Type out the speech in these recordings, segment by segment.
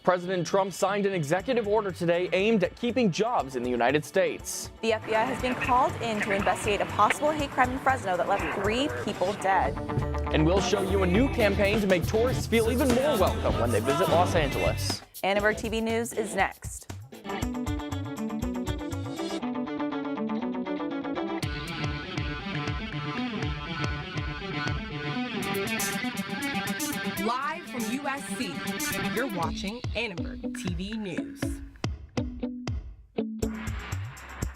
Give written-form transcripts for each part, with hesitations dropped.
President Trump signed an executive order today aimed at keeping jobs in the United States. The FBI has been called in to investigate a possible hate crime in Fresno that left 3 people dead. And we'll show you a new campaign to make tourists feel even more welcome when they visit Los Angeles. Annenberg TV News is next. Live from USC, you're watching Annenberg TV News.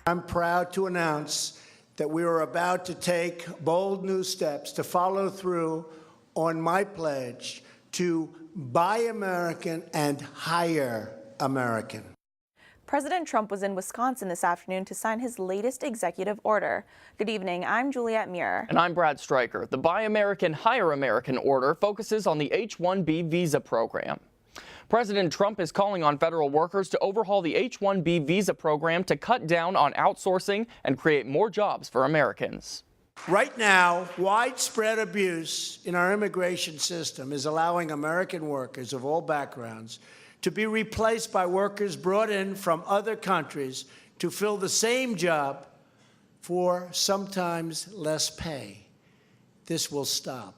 I'm proud to announce that we are about to take bold new steps to follow through on my pledge to buy American and hire American. President Trump was in Wisconsin this afternoon to sign his latest executive order. Good evening, I'm Juliet Muir. And I'm Brad Stryker. The Buy American, Hire American order focuses on the H-1B visa program. President Trump is calling on federal workers to overhaul the H-1B visa program to cut down on outsourcing and create more jobs for Americans. Right now, widespread abuse in our immigration system is allowing American workers of all backgrounds to be replaced by workers brought in from other countries to fill the same job for sometimes less pay. This will stop.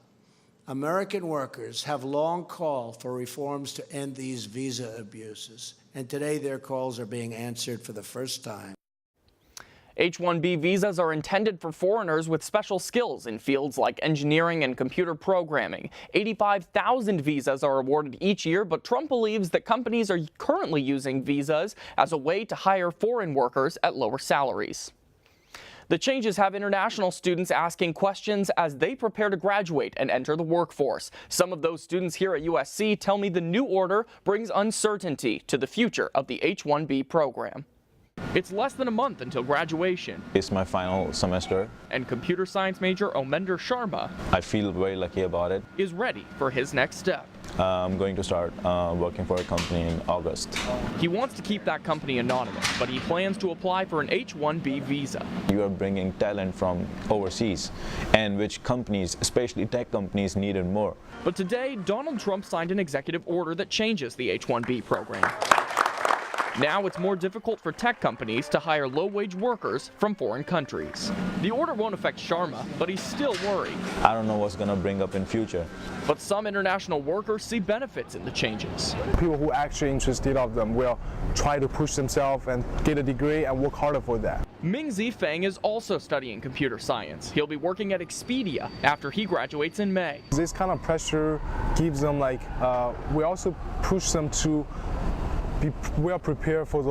American workers have long called for reforms to end these visa abuses, and today their calls are being answered for the first time. H-1B visas are intended for foreigners with special skills in fields like engineering and computer programming. 85,000 visas are awarded each year, but Trump believes that companies are currently using visas as a way to hire foreign workers at lower salaries. The changes have international students asking questions as they prepare to graduate and enter the workforce. Some of those students here at USC tell me the new order brings uncertainty to the future of the H-1B program. It's less than a month until graduation. It's my final semester. And computer science major Omender Sharma, I feel very lucky about it. is ready for his next step. I'm going to start working for a company in August. He wants to keep that company anonymous, but he plans to apply for an H-1B visa. You are bringing talent from overseas, and which companies, especially tech companies, needed more. But today, Donald Trump signed an executive order that changes the H-1B program. Now it's more difficult for tech companies to hire low-wage workers from foreign countries. The order won't affect Sharma, but he's still worried. I don't know what's going to bring up in future. But some international workers see benefits in the changes. People who are actually interested of them will try to push themselves and get a degree and work harder for that. Ming-Zi Feng is also studying computer science. He'll be working at Expedia after he graduates in May. This kind of pressure gives them we also push them to be well prepared for the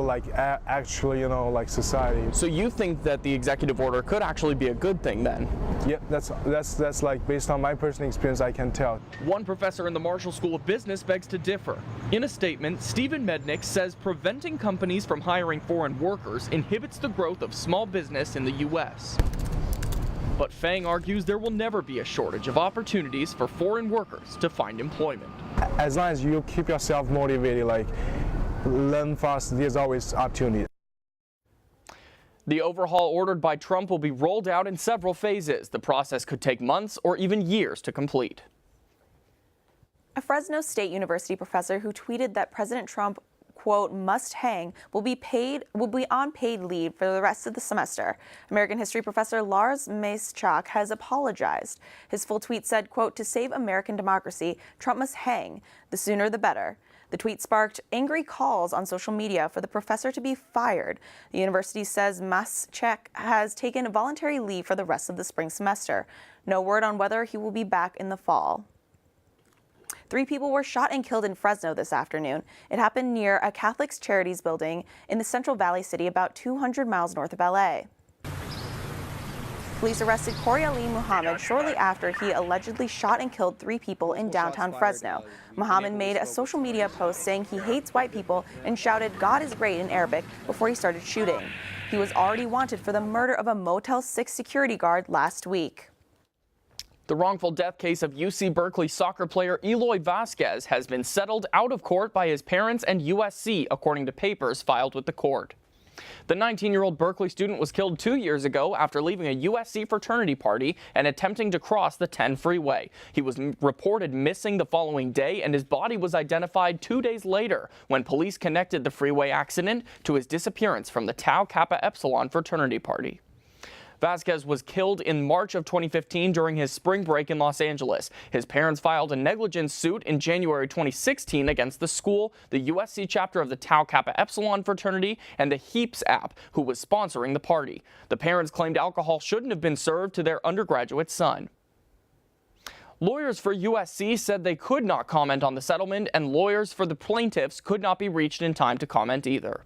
actually society. So you think that the executive order could actually be a good thing then? Yeah, that's like based on my personal experience, I can tell. One professor in the Marshall School of Business begs to differ. In a statement, Stephen Mednick says preventing companies from hiring foreign workers inhibits the growth of small business in the U.S. But Fang argues there will never be a shortage of opportunities for foreign workers to find employment. As long as you keep yourself motivated, learn fast, there's always opportunity. The overhaul ordered by Trump will be rolled out in several phases. The process could take months or even years to complete. A Fresno State University professor who tweeted that President Trump, quote, must hang, will be on paid leave for the rest of the semester. American history professor Lars Maischak has apologized. His full tweet said, quote, to save American democracy, Trump must hang. The sooner the better. The tweet sparked angry calls on social media for the professor to be fired. The university says Maischak has taken voluntary leave for the rest of the spring semester. No word on whether he will be back in the fall. 3 people were shot and killed in Fresno this afternoon. It happened near a Catholic Charities building in the Central Valley city about 200 miles north of LA. Police arrested Corey Ali Muhammad shortly after he allegedly shot and killed 3 people in downtown Fresno. Muhammad made a social media post saying he hates white people and shouted "God is great" in Arabic before he started shooting. He was already wanted for the murder of a Motel 6 security guard last week. The wrongful death case of UC Berkeley soccer player Eloy Vasquez has been settled out of court by his parents and USC, according to papers filed with the court. The 19-year-old Berkeley student was killed 2 years ago after leaving a USC fraternity party and attempting to cross the 10 freeway. He was reported missing the following day, and his body was identified 2 days later when police connected the freeway accident to his disappearance from the Tau Kappa Epsilon fraternity party. Vasquez was killed in March of 2015 during his spring break in Los Angeles. His parents filed a negligence suit in January 2016 against the school, the USC chapter of the Tau Kappa Epsilon fraternity, and the HEAPS app, who was sponsoring the party. The parents claimed alcohol shouldn't have been served to their undergraduate son. Lawyers for USC said they could not comment on the settlement, and lawyers for the plaintiffs could not be reached in time to comment either.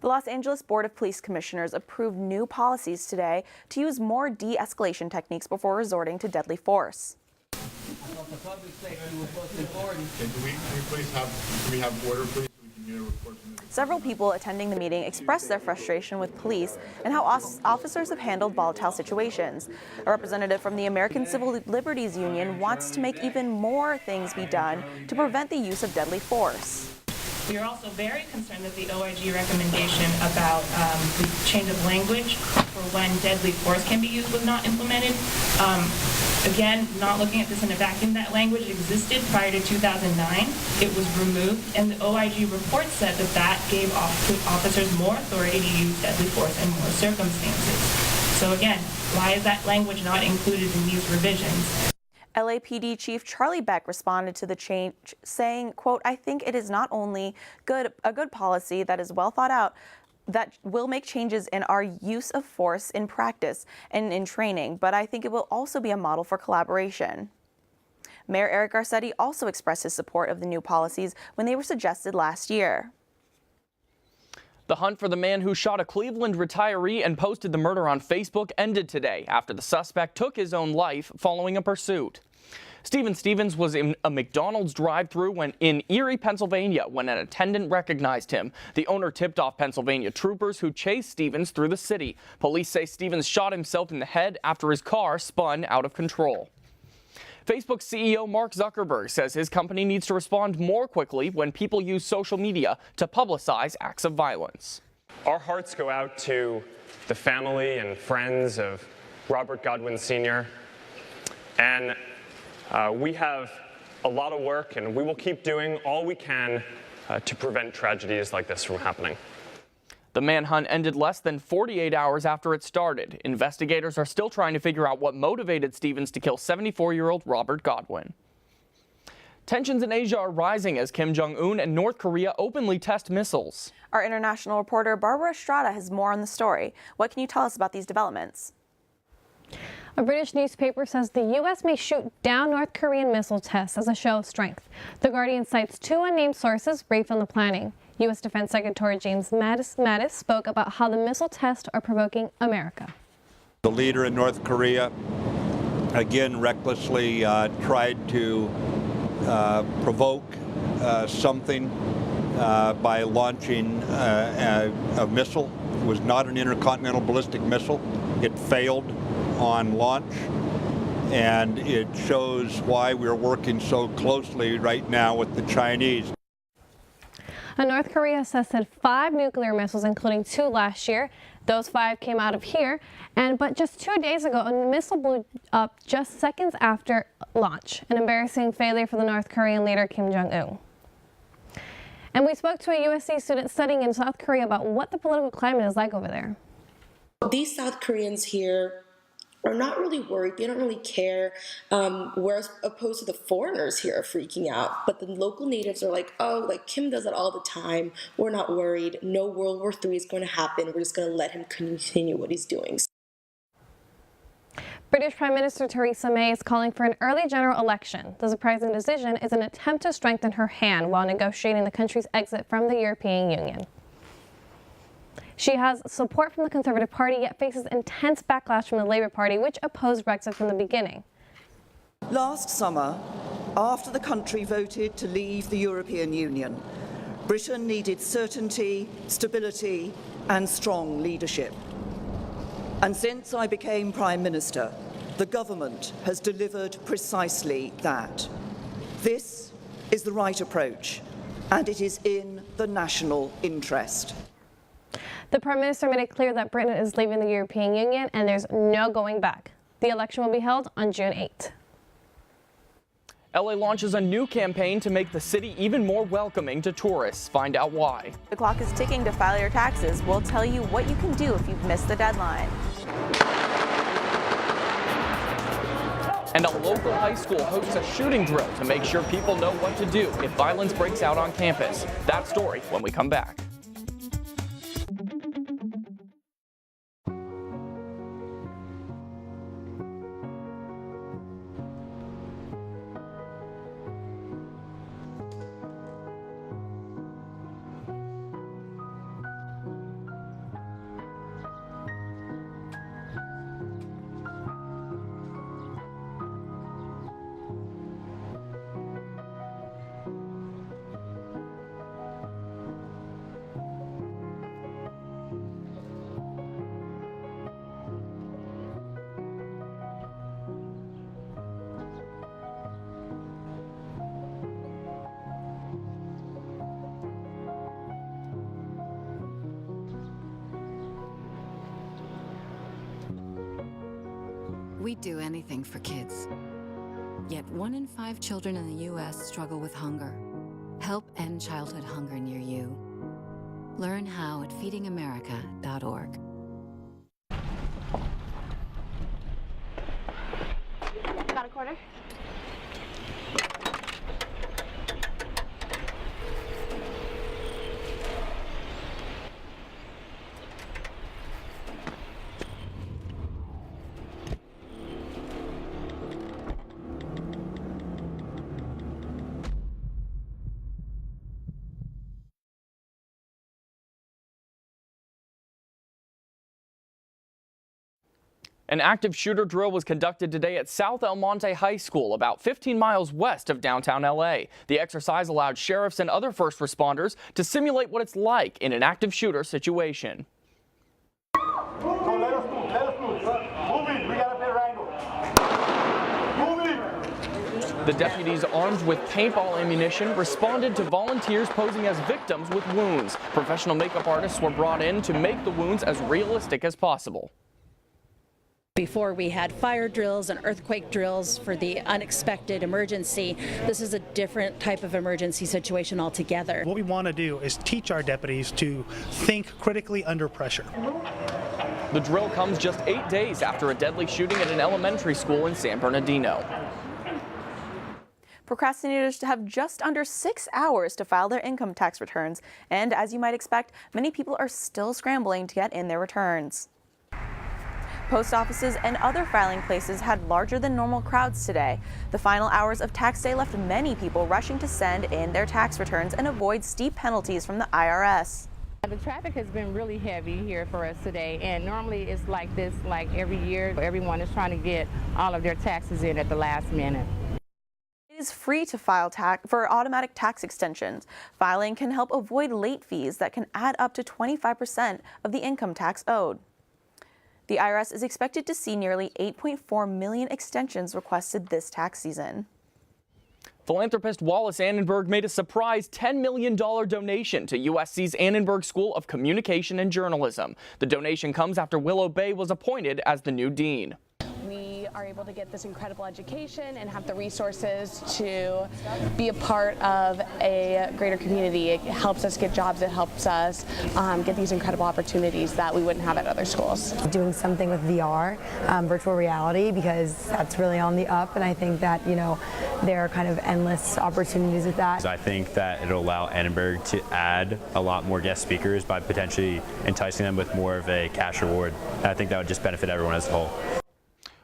The Los Angeles Board of Police Commissioners approved new policies today to use more de-escalation techniques before resorting to deadly force. Can we have order, please, so we can hear a report from the... Several people attending the meeting expressed their frustration with police and how officers have handled volatile situations. A representative from the American Civil Liberties Union wants to make even more things be done to prevent the use of deadly force. We are also very concerned that the OIG recommendation about the change of language for when deadly force can be used was not implemented. Again, not looking at this in a vacuum, that language existed prior to 2009. It was removed, and the OIG report said that that gave officers more authority to use deadly force in more circumstances. So again, why is that language not included in these revisions? LAPD Chief Charlie Beck responded to the change, saying, quote, "I think it is not only a good policy that is well thought out, that will make changes in our use of force in practice and in training, but I think it will also be a model for collaboration." Mayor Eric Garcetti also expressed his support of the new policies when they were suggested last year. The hunt for the man who shot a Cleveland retiree and posted the murder on Facebook ended today after the suspect took his own life following a pursuit. Steven Stevens was in a McDonald's drive-thru in Erie, Pennsylvania, when an attendant recognized him. The owner tipped off Pennsylvania troopers who chased Stevens through the city. Police say Stevens shot himself in the head after his car spun out of control. Facebook CEO Mark Zuckerberg says his company needs to respond more quickly when people use social media to publicize acts of violence. Our hearts go out to the family and friends of Robert Godwin Sr. And we have a lot of work, and we will keep doing all we can to prevent tragedies like this from happening. The manhunt ended less than 48 hours after it started. Investigators are still trying to figure out what motivated Stevens to kill 74-year-old Robert Godwin. Tensions in Asia are rising as Kim Jong-un and North Korea openly test missiles. Our international reporter Barbara Estrada has more on the story. What can you tell us about these developments? A British newspaper says the U.S. may shoot down North Korean missile tests as a show of strength. The Guardian cites two unnamed sources briefed on the planning. U.S. Defense Secretary James Mattis spoke about how the missile tests are provoking America. The leader in North Korea, again, recklessly tried to provoke something by launching a missile. It was not an intercontinental ballistic missile. It failed on launch, and it shows why we're working so closely right now with the Chinese. North Korea has tested 5 nuclear missiles, including 2 last year. Those 5 came out of here, but just 2 days ago, a missile blew up just seconds after launch, an embarrassing failure for the North Korean leader Kim Jong-un. And we spoke to a USC student studying in South Korea about what the political climate is like over there. These South Koreans here are not really worried. They don't really care, whereas opposed to the foreigners here are freaking out. But the local natives are like, oh, like Kim does it all the time. We're not worried. No World War III is going to happen. We're just going to let him continue what he's doing. British Prime Minister Theresa May is calling for an early general election. The surprising decision is an attempt to strengthen her hand while negotiating the country's exit from the European Union. She has support from the Conservative Party, yet faces intense backlash from the Labour Party, which opposed Brexit from the beginning. Last summer, after the country voted to leave the European Union, Britain needed certainty, stability, and strong leadership. And since I became Prime Minister, the government has delivered precisely that. This is the right approach, and it is in the national interest. The Prime Minister made it clear that Britain is leaving the European Union and there's no going back. The election will be held on June 8th. LA launches a new campaign to make the city even more welcoming to tourists. Find out why. The clock is ticking to file your taxes. We'll tell you what you can do if you've missed the deadline. And a local high school hosts a shooting drill to make sure people know what to do if violence breaks out on campus. That story when we come back. We'd do anything for kids. Yet 1 in 5 children in the U.S. struggle with hunger. Help end childhood hunger near you. Learn how at feedingamerica.org. Got a quarter? An active shooter drill was conducted today at South El Monte High School, about 15 miles west of downtown LA. The exercise allowed sheriffs and other first responders to simulate what it's like in an active shooter situation. The deputies, armed with paintball ammunition, responded to volunteers posing as victims with wounds. Professional makeup artists were brought in to make the wounds as realistic as possible. Before we had fire drills and earthquake drills for the unexpected emergency. This is a different type of emergency situation altogether. What we want to do is teach our deputies to think critically under pressure. The drill comes just 8 days after a deadly shooting at an elementary school in San Bernardino. Procrastinators have just under 6 hours to file their income tax returns, and as you might expect, many people are still scrambling to get in their returns. Post offices and other filing places had larger than normal crowds today. The final hours of tax day left many people rushing to send in their tax returns and avoid steep penalties from the IRS. The traffic has been really heavy here for us today, and normally it's like this like every year. Everyone is trying to get all of their taxes in at the last minute. It is free to file for automatic tax extensions. Filing can help avoid late fees that can add up to 25% of the income tax owed. The IRS is expected to see nearly 8.4 million extensions requested this tax season. Philanthropist Wallace Annenberg made a surprise $10 million donation to USC's Annenberg School of Communication and Journalism. The donation comes after Willow Bay was appointed as the new dean. We are able to get this incredible education and have the resources to be a part of a greater community. It helps us get jobs. It helps us get these incredible opportunities that we wouldn't have at other schools. Doing something with VR, virtual reality, because that's really on the up, and I think that, you know, there are kind of endless opportunities with that. I think that it'll allow Annenberg to add a lot more guest speakers by potentially enticing them with more of a cash reward. And I think that would just benefit everyone as a whole.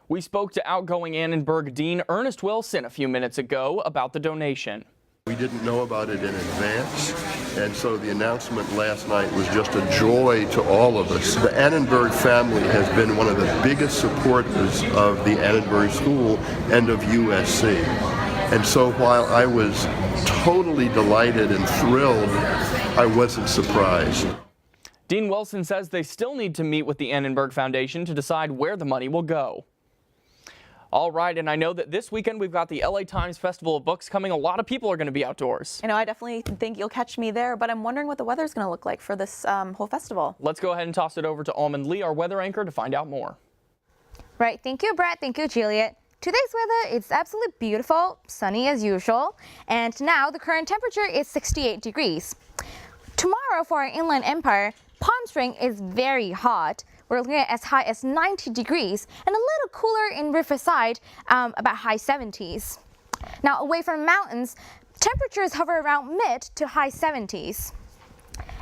We spoke to outgoing Annenberg Dean Ernest Wilson a few minutes ago about the donation. We didn't know about it in advance, and so the announcement last night was just a joy to all of us. The Annenberg family has been one of the biggest supporters of the Annenberg School and of USC. And so while I was totally delighted and thrilled, I wasn't surprised. Dean Wilson says they still need to meet with the Annenberg Foundation to decide where the money will go. All right, and I know that this weekend we've got the LA Times Festival of Books coming. A lot of people are going to be outdoors. I know, I definitely think you'll catch me there, but I'm wondering what the weather's going to look like for this whole festival. Let's go ahead and toss it over to Almond Lee, our weather anchor, to find out more. Right, thank you, Brett. Thank you, Juliet. Today's weather is absolutely beautiful, sunny as usual, and now the current temperature is 68 degrees. Tomorrow for our Inland Empire, Palm Springs is very hot. We're looking at as high as 90 degrees and a little cooler in Riverside, about high 70s. Now away from the mountains, temperatures hover around mid to high 70s.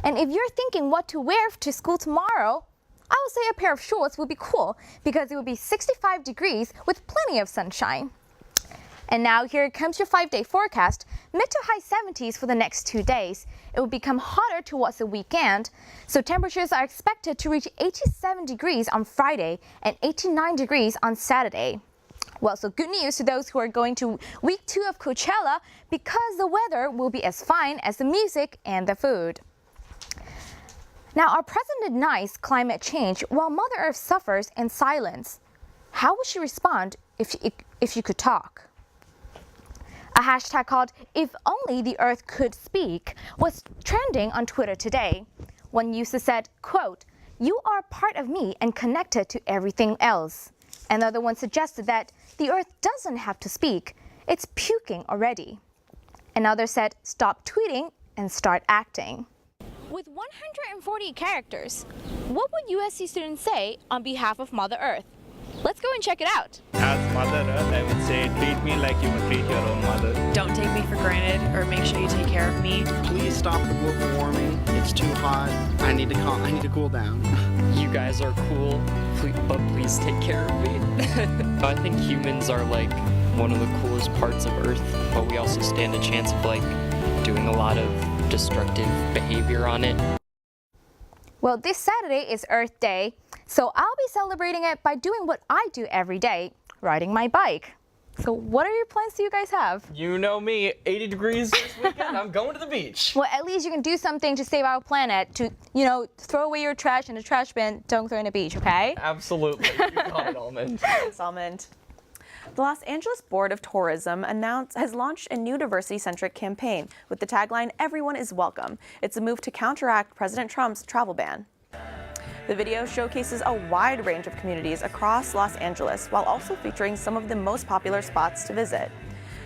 And if you're thinking what to wear to school tomorrow, I would say a pair of shorts would be cool because it would be 65 degrees with plenty of sunshine. And now here comes your 5-day forecast, mid to high 70s for the next 2 days. It will become hotter towards the weekend, so temperatures are expected to reach 87 degrees on Friday and 89 degrees on Saturday. Well, so good news to those who are going to week 2 of Coachella because the weather will be as fine as the music and the food. Now, our president denies climate change while Mother Earth suffers in silence. How would she respond if she could talk? A hashtag called "If Only the Earth Could Speak" was trending on Twitter today. One user said, quote, "You are part of me and connected to everything else." Another one suggested that the Earth doesn't have to speak. It's puking already. Another said, "Stop tweeting and start acting." With 140 characters, what would USC students say on behalf of Mother Earth? Let's go and check it out. As Mother Earth, I would say treat me like you would treat your own mother. Don't take me for granted, or make sure you take care of me. Please stop the global warming. It's too hot. I need to cool down. You guys are cool, but please take care of me. I think humans are like one of the coolest parts of Earth, but we also stand a chance of like doing a lot of destructive behavior on it. Well, this Saturday is Earth Day, so I'll be celebrating it by doing what I do every day, riding my bike. So what are your plans do you guys have? You know me, 80 degrees this weekend, I'm going to the beach. Well, at least you can do something to save our planet, to, throw away your trash in the trash bin, don't throw it in the beach, okay? Absolutely, you got it, Almond. Thanks, Almond. The Los Angeles Board of Tourism has launched a new diversity-centric campaign with the tagline, "Everyone is welcome." It's a move to counteract President Trump's travel ban. The video showcases a wide range of communities across Los Angeles while also featuring some of the most popular spots to visit.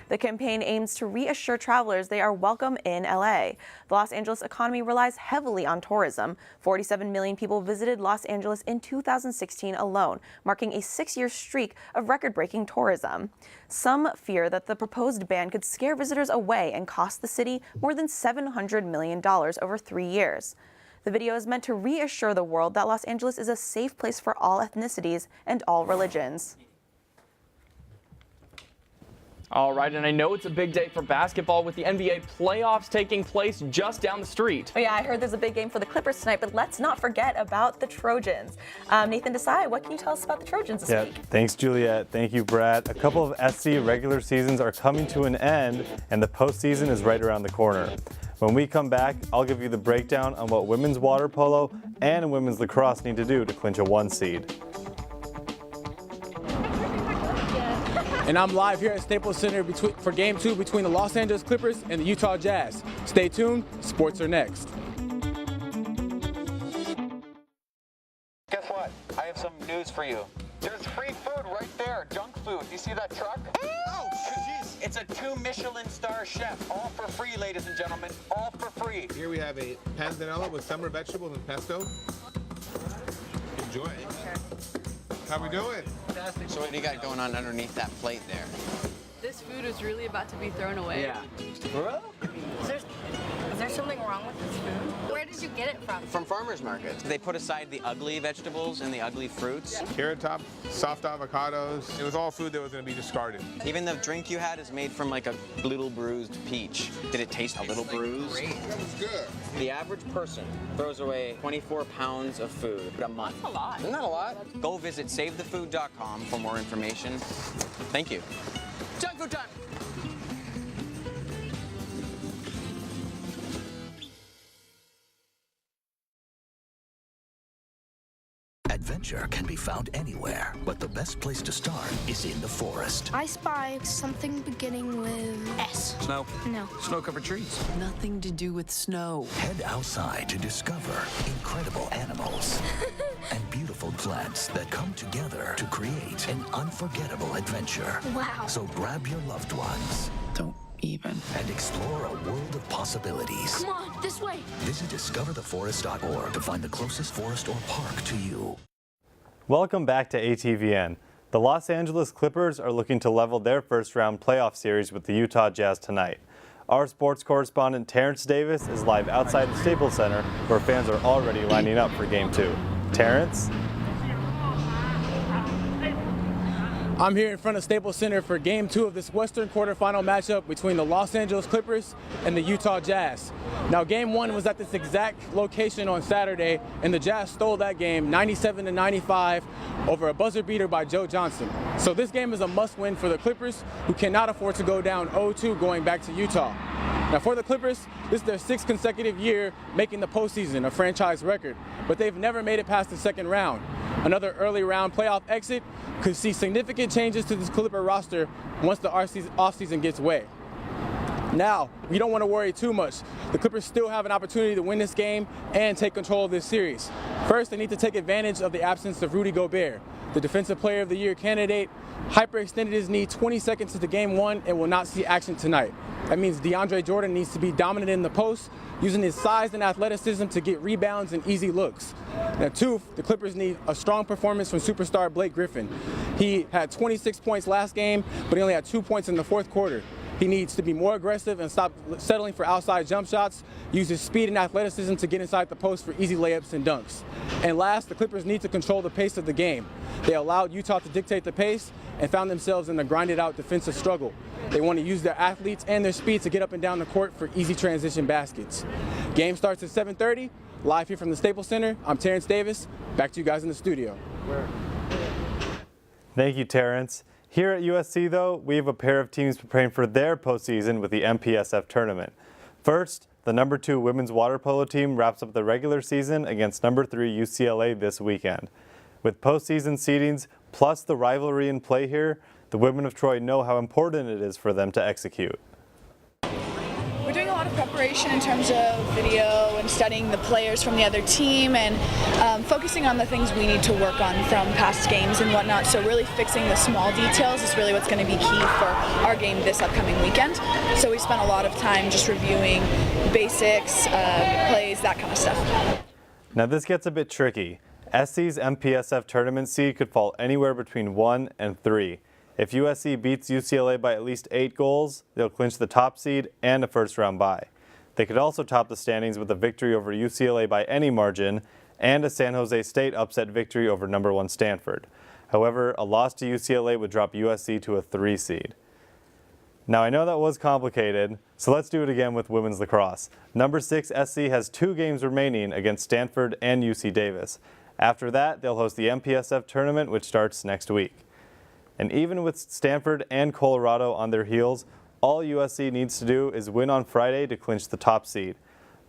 The campaign aims to reassure travelers they are welcome in LA. The Los Angeles economy relies heavily on tourism. 47 million people visited Los Angeles in 2016 alone, marking a 6-year streak of record-breaking tourism. Some fear that the proposed ban could scare visitors away and cost the city more than $700 million over 3 years. The video is meant to reassure the world that Los Angeles is a safe place for all ethnicities and all religions. All right, and I know it's a big day for basketball with the NBA playoffs taking place just down the street. Oh yeah, I heard there's a big game for the Clippers tonight, but let's not forget about the Trojans. Nathan Desai, what can you tell us about the Trojans this week? Thanks, Juliet. Thank you, Brad. A couple of SC regular seasons are coming to an end, and the postseason is right around the corner. When we come back, I'll give you the breakdown on what women's water polo and women's lacrosse need to do to clinch a 1 seed. And I'm live here at Staples Center for Game 2 between the Los Angeles Clippers and the Utah Jazz. Stay tuned, sports are next. Guess what? I have some news for you. There's free food right there, junk food. You see that truck? Oh, jeez. It's a 2 Michelin star chef. All for free, ladies and gentlemen. All for free. Here we have a panzanella with summer vegetables and pesto. Enjoy. How we doing? Fantastic. So what do you got going on underneath that plate there? This food is really about to be thrown away. Yeah. Bro? Is there something wrong with this food? Where did you get it from? From farmers markets. They put aside the ugly vegetables and the ugly fruits. Carrot top, soft avocados. It was all food that was going to be discarded. Even the drink you had is made from like a little bruised peach. Did it taste a little bruised? Great. That was good. The average person throws away 24 pounds of food a month. That's a lot. Isn't that a lot? Go visit SaveTheFood.com for more information. Thank you. Junk food time! Adventure adventure can be found anywhere, but the best place to start is in the forest. I spy something beginning with S. Snow? No. Snow-covered trees. Nothing to do with snow. Head outside to discover incredible animals and beautiful plants that come together to create an unforgettable adventure. Wow. So grab your loved ones. Don't even. And explore a world of possibilities. Come on, this way. Visit discovertheforest.org to find the closest forest or park to you. Welcome back to ATVN. The Los Angeles Clippers are looking to level their first-round playoff series with the Utah Jazz tonight. Our sports correspondent Terrence Davis is live outside the Staples Center, where fans are already lining up for Game 2. Terrence? I'm here in front of Staples Center for Game 2 of this Western quarterfinal matchup between the Los Angeles Clippers and the Utah Jazz. Now, Game 1 was at this exact location on Saturday, and the Jazz stole that game 97-95 over a buzzer beater by Joe Johnson. So this game is a must-win for the Clippers, who cannot afford to go down 0-2 going back to Utah. Now, for the Clippers, this is their 6th consecutive year making the postseason, a franchise record, but they've never made it past the second round. Another early round playoff exit could see significant changes to this Clipper roster once the offseason gets away. Now, we don't want to worry too much. The Clippers still have an opportunity to win this game and take control of this series. First, they need to take advantage of the absence of Rudy Gobert. The Defensive Player of the Year candidate hyperextended his knee 20 seconds into Game 1 and will not see action tonight. That means DeAndre Jordan needs to be dominant in the post, using his size and athleticism to get rebounds and easy looks. Now, 2, the Clippers need a strong performance from superstar Blake Griffin. He had 26 points last game, but he only had 2 points in the fourth quarter. He needs to be more aggressive and stop settling for outside jump shots, use his speed and athleticism to get inside the post for easy layups and dunks. And last, the Clippers need to control the pace of the game. They allowed Utah to dictate the pace and found themselves in a grinded-out defensive struggle. They want to use their athletes and their speed to get up and down the court for easy transition baskets. Game starts at 7:30. Live here from the Staples Center, I'm Terrence Davis. Back to you guys in the studio. Thank you, Terrence. Here at USC, though, we have a pair of teams preparing for their postseason with the MPSF tournament. First, the number 2 women's water polo team wraps up the regular season against number 3 UCLA this weekend. With postseason seedings plus the rivalry in play here, the women of Troy know how important it is for them to execute. We're doing a lot of preparation in terms of video and studying the players from the other team and focusing on the things we need to work on from past games and whatnot. So really fixing the small details is really what's going to be key for our game this upcoming weekend. So we spent a lot of time just reviewing basics, plays, that kind of stuff. Now this gets a bit tricky. SC's MPSF tournament seed could fall anywhere between 1 and 3. If USC beats UCLA by at least 8 goals, they'll clinch the top seed and a first-round bye. They could also top the standings with a victory over UCLA by any margin and a San Jose State upset victory over number 1 Stanford. However, a loss to UCLA would drop USC to a 3 seed. Now I know that was complicated, so let's do it again with women's lacrosse. Number 6 SC has 2 games remaining against Stanford and UC Davis. After that, they'll host the MPSF tournament, which starts next week. And even with Stanford and Colorado on their heels, all USC needs to do is win on Friday to clinch the top seed.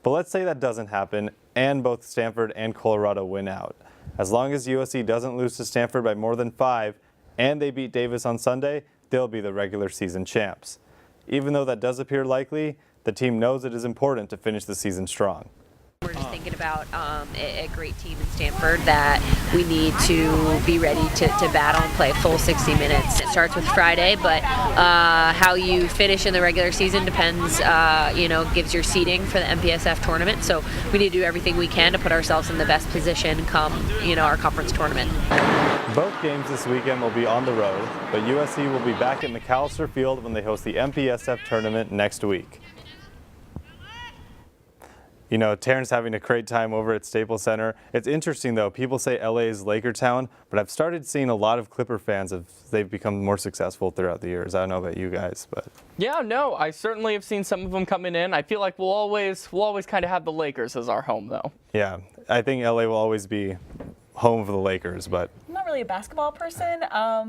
But let's say that doesn't happen and both Stanford and Colorado win out. As long as USC doesn't lose to Stanford by more than 5 and they beat Davis on Sunday, they'll be the regular season champs. Even though that does appear likely, the team knows it is important to finish the season strong. We're just thinking about a great team in Stanford that we need to be ready to battle and play a full 60 minutes. It starts with Friday, but how you finish in the regular season depends, gives your seeding for the MPSF tournament. So we need to do everything we can to put ourselves in the best position come, our conference tournament. Both games this weekend will be on the road, but USC will be back at McAllister Field when they host the MPSF tournament next week. Terrence having a great time over at Staples Center. It's interesting, though. People say LA is Laker town, but I've started seeing a lot of Clipper fans they've become more successful throughout the years. I don't know about you guys, but yeah, no, I certainly have seen some of them coming in. I feel like we'll always kind of have the Lakers as our home, though. Yeah, I think LA will always be home for the Lakers, but I'm not really a basketball person,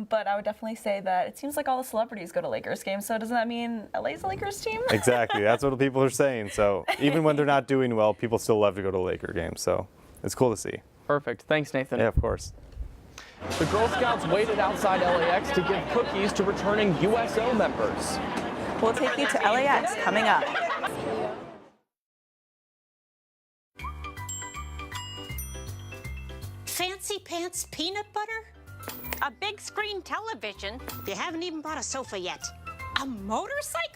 but I would definitely say that it seems like all the celebrities go to Lakers games, so doesn't that mean LA's a Lakers team? Exactly, that's what people are saying. So even when they're not doing well, people still love to go to Laker games, so it's cool to see. Perfect. Thanks, Nathan. Yeah, of course. The Girl Scouts waited outside LAX to give cookies to returning USO members. We'll take you to LAX coming up. Fancy pants peanut butter? A big screen television? You haven't even bought a sofa yet. A motorcycle?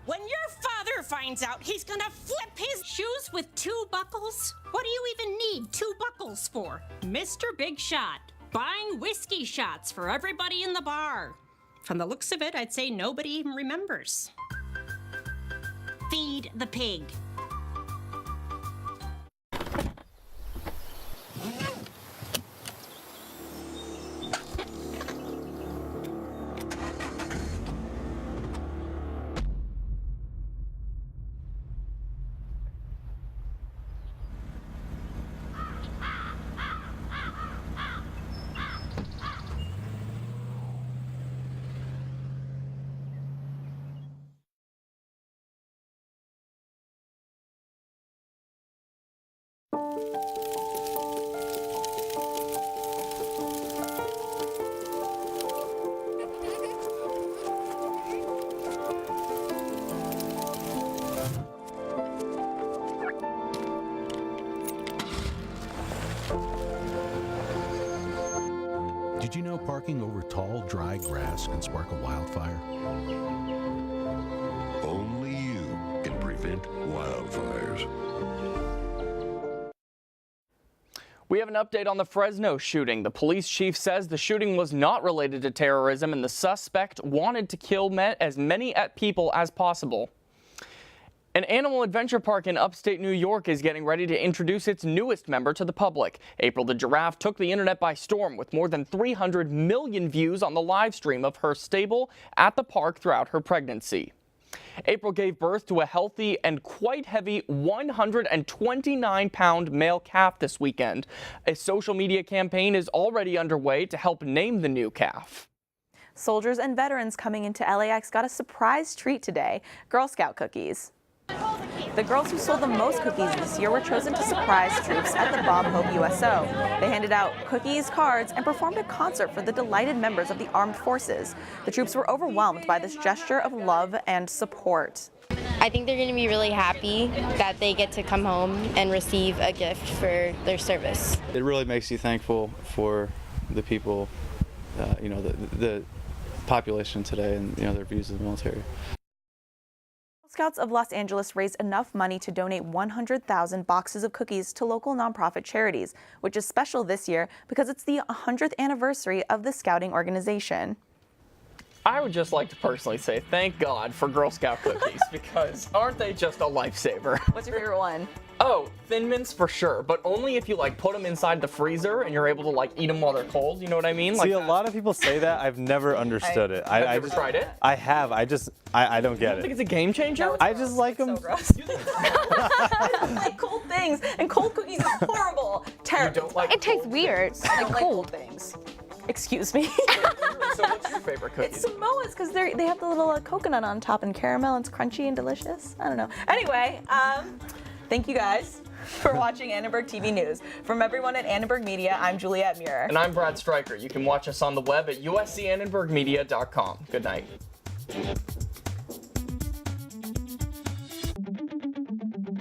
When your father finds out, he's gonna flip his shoes with 2 buckles? What do you even need 2 buckles for? Mr. Big Shot, buying whiskey shots for everybody in the bar. From the looks of it, I'd say nobody even remembers. Feed the pig. Did you know parking over tall, dry grass can spark a wildfire? Only you can prevent wildfires. We have an update on the Fresno shooting. The police chief says the shooting was not related to terrorism and the suspect wanted to kill as many people as possible. An animal adventure park in upstate New York is getting ready to introduce its newest member to the public. April the giraffe took the internet by storm with more than 300 million views on the live stream of her stable at the park throughout her pregnancy. April gave birth to a healthy and quite heavy 129-pound male calf this weekend. A social media campaign is already underway to help name the new calf. Soldiers and veterans coming into LAX got a surprise treat today: Girl Scout cookies. The girls who sold the most cookies this year were chosen to surprise troops at the Bob Hope USO. They handed out cookies, cards, and performed a concert for the delighted members of the armed forces. The troops were overwhelmed by this gesture of love and support. I think they're going to be really happy that they get to come home and receive a gift for their service. It really makes you thankful for the people, the population today and, their views of the military. Scouts of Los Angeles raised enough money to donate 100,000 boxes of cookies to local nonprofit charities, which is special this year because it's the 100th anniversary of the Scouting organization. I would just like to personally say thank God for Girl Scout cookies because aren't they just a lifesaver? What's your favorite one? Oh, Thin Mints for sure, but only if you put them inside the freezer and you're able to eat them while they're cold. You know what I mean? See, a lot of people say that. I've never understood it. Have you ever tried it? I have. I don't get it. Think it's a game changer? No, I just like them. So gross. I don't like cold things, and cold cookies are horrible. Terrible. You don't like It tastes weird. I don't like cold things. Excuse me. So what's your favorite cookie? It's Samoa's because they have the little coconut on top and caramel, and it's crunchy and delicious. I don't know. Anyway, thank you guys for watching Annenberg TV News. From everyone at Annenberg Media, I'm Juliette Muir. And I'm Brad Stryker. You can watch us on the web at uscannenbergmedia.com. Good night.